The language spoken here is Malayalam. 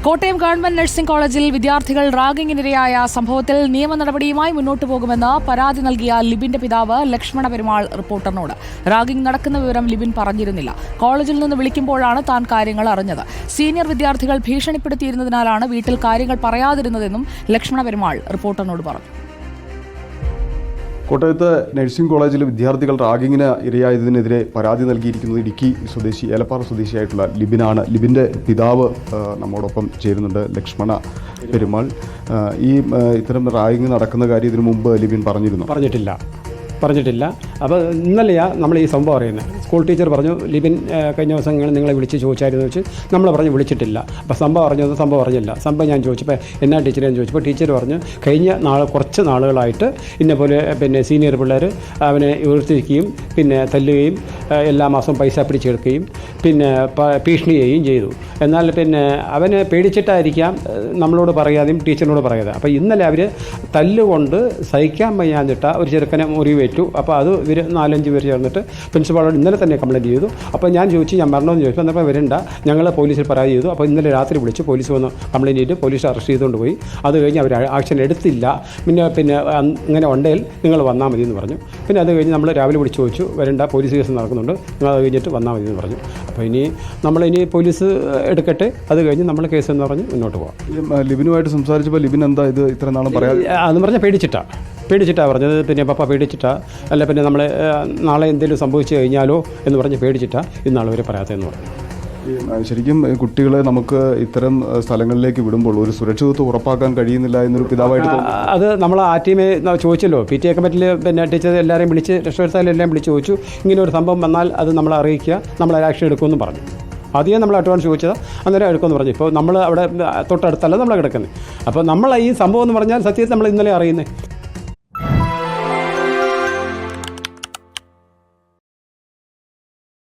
കോട്ടയം ഗവൺമെന്റ് നഴ്സിംഗ് കോളേജിൽ വിദ്യാർത്ഥികൾ റാഗിങ്ങിനിരയായ സംഭവത്തിൽ നിയമ നടപടിയുമായി മുന്നോട്ടു പോകുമെന്ന് പരാതി നൽകിയ ലിബിന്റെ പിതാവ് ലക്ഷ്മണ പെരുമാൾ റിപ്പോർട്ടറിനോട്. റാഗിംഗ് നടക്കുന്ന വിവരം ലിബിൻ പറഞ്ഞിരുന്നില്ല. കോളേജിൽ നിന്ന് വിളിക്കുമ്പോഴാണ് താൻ കാര്യങ്ങൾ അറിഞ്ഞത്. സീനിയർ വിദ്യാർത്ഥികൾ ഭീഷണിപ്പെടുത്തിയിരുന്നതിനാലാണ് വീട്ടിൽ കാര്യങ്ങൾ പറയാതിരുന്നതെന്നും ലക്ഷ്മണ പെരുമാൾ റിപ്പോർട്ടറിനോട് പറഞ്ഞു. കോട്ടയത്ത് നഴ്സിംഗ് കോളേജിലെ വിദ്യാർത്ഥികൾ റാഗിങ്ങിന് ഇരയായതിനെതിരെ പരാതി നൽകിയിരിക്കുന്നത് ഇടുക്കി സ്വദേശി ഏലപ്പാറ സ്വദേശിയായിട്ടുള്ള ലിബിനാണ്. ലിബിൻ്റെ പിതാവ് നമ്മോടൊപ്പം ചേരുന്നുണ്ട്, ലക്ഷ്മണ പെരുമാൾ. ഇത്തരം റാഗിങ് നടക്കുന്ന കാര്യം ഇതിനു മുമ്പ് ലിബിൻ പറഞ്ഞിട്ടില്ല. അപ്പോൾ ഇന്നലെയാണ് നമ്മൾ ഈ സംഭവം അറിയുന്നത്. സ്കൂൾ ടീച്ചർ പറഞ്ഞു ലിബിൻ കഴിഞ്ഞ ദിവസങ്ങളിൽ നിങ്ങളെ വിളിച്ച് ചോദിച്ചായിരുന്നു വെച്ച് നമ്മൾ പറഞ്ഞു വിളിച്ചിട്ടില്ല. അപ്പോൾ സംഭവം അറിഞ്ഞില്ല. സംഭവം ഞാൻ ചോദിച്ചപ്പോൾ എന്നാ ടീച്ചറെ എന്ന് ചോദിച്ചപ്പോൾ ടീച്ചർ പറഞ്ഞു കുറച്ച് നാളുകളായിട്ട് ഇന്നപോലെ സീനിയർ പിള്ളേർ അവനെ ഉയർത്തിരിക്കുകയും തല്ലുകയും എല്ലാ മാസവും പൈസ പിടിച്ചെടുക്കുകയും ഭീഷണി ചെയ്യുകയും ചെയ്തു. എന്നാൽ അവനെ പേടിച്ചിട്ടായിരിക്കാം നമ്മളോട് പറയാതെയും ടീച്ചറിനോട് പറയാതെ. അപ്പോൾ ഇന്നലെ അവർ തല്ലുകൊണ്ട് സഹിക്കാൻ വയ്യാഞ്ഞിട്ട ഒരു ചെറുക്കനെ മുറിവേറ്റു. അപ്പോൾ അത് ഇവർ 4-5 പേര് ചേർന്നിട്ട് പ്രിൻസിപ്പാളോട് ഇന്നലെ തന്നെ കംപ്ലയിൻറ്റ് ചെയ്തു. അപ്പോൾ ഞാൻ വരണമെന്ന് ചോദിച്ചു. എന്നപ്പോൾ വരണ്ട, ഞങ്ങൾ പോലീസിൽ പരാതി ചെയ്തു. അപ്പോൾ ഇന്നലെ രാത്രി വിളിച്ച് പോലീസ് വന്ന് കംപ്ലയിൻറ്റ് ചെയ്തിട്ട് പോലീസ് അറസ്റ്റ് ചെയ്തുകൊണ്ട് പോയി. അത് കഴിഞ്ഞ് അവർ ആക്ഷൻ എടുത്തില്ല. ഇങ്ങനെ ഉണ്ടെങ്കിൽ നിങ്ങൾ വന്നാൽ മതി എന്ന് പറഞ്ഞു. അത് കഴിഞ്ഞ് നമ്മൾ രാവിലെ വിളിച്ച് ചോദിച്ചു, വരണ്ട, പോലീസ് കേസ് നടക്കുന്നുണ്ട്, നിങ്ങൾ അത് കഴിഞ്ഞിട്ട് വന്നാൽ മതി എന്ന് പറഞ്ഞു. അപ്പോൾ നമ്മളിനി പോലീസ് എടുക്കട്ടെ, അത് കഴിഞ്ഞ് നമ്മൾ കേസ് എന്ന് പറഞ്ഞ് മുന്നോട്ട് പോകാം. ലിബിനുമായിട്ട് സംസാരിച്ചപ്പോൾ ലിബിൻ എന്താ ഇത് ഇത്ര നാളും പറയാതെ അതെന്ന് പറഞ്ഞാൽ പേടിച്ചിട്ടാണ് പറഞ്ഞത്. പപ്പ പേടിച്ചിട്ടാ, അല്ല നമ്മൾ നാളെ എന്തെങ്കിലും സംഭവിച്ചു കഴിഞ്ഞാലോ എന്ന് പറഞ്ഞ് പേടിച്ചിട്ടാണ് ഇന്നാൾ വരെ പറയാത്തതെന്ന് പറഞ്ഞു. ശരിക്കും കുട്ടികളെ നമുക്ക് ഇത്തരം സ്ഥലങ്ങളിലേക്ക് വിടുമ്പോൾ ഒരു സുരക്ഷിതത്വം ഉറപ്പാക്കാൻ കഴിയുന്നില്ല എന്നൊരു പിതാവായിട്ട് അത് നമ്മൾ ആ ടീമെ ചോദിച്ചല്ലോ, PTA കമ്മിറ്റിയിൽ ടീച്ചർ എല്ലാവരെയും വിളിച്ച് രക്ഷകർത്താക്കളെല്ലാം വിളിച്ച് ചോദിച്ചു. ഇങ്ങനെ ഒരു സംഭവം വന്നാൽ അത് നമ്മളെ അറിയിക്കുക, നമ്മൾ ആക്ഷൻ എടുക്കുമെന്നും പറഞ്ഞു. ആദ്യം നമ്മൾ അഡ്വാൻസ് ചോദിച്ചത്, അന്നേരം എടുക്കുമെന്ന് പറഞ്ഞു. ഇപ്പോൾ നമ്മൾ അവിടെ തൊട്ടടുത്തല്ല നമ്മൾ കിടക്കുന്നത്. അപ്പോൾ നമ്മൾ ഈ സംഭവം എന്ന് പറഞ്ഞാൽ സത്യത്തിൽ നമ്മൾ ഇന്നലെ അറിയുന്നത്.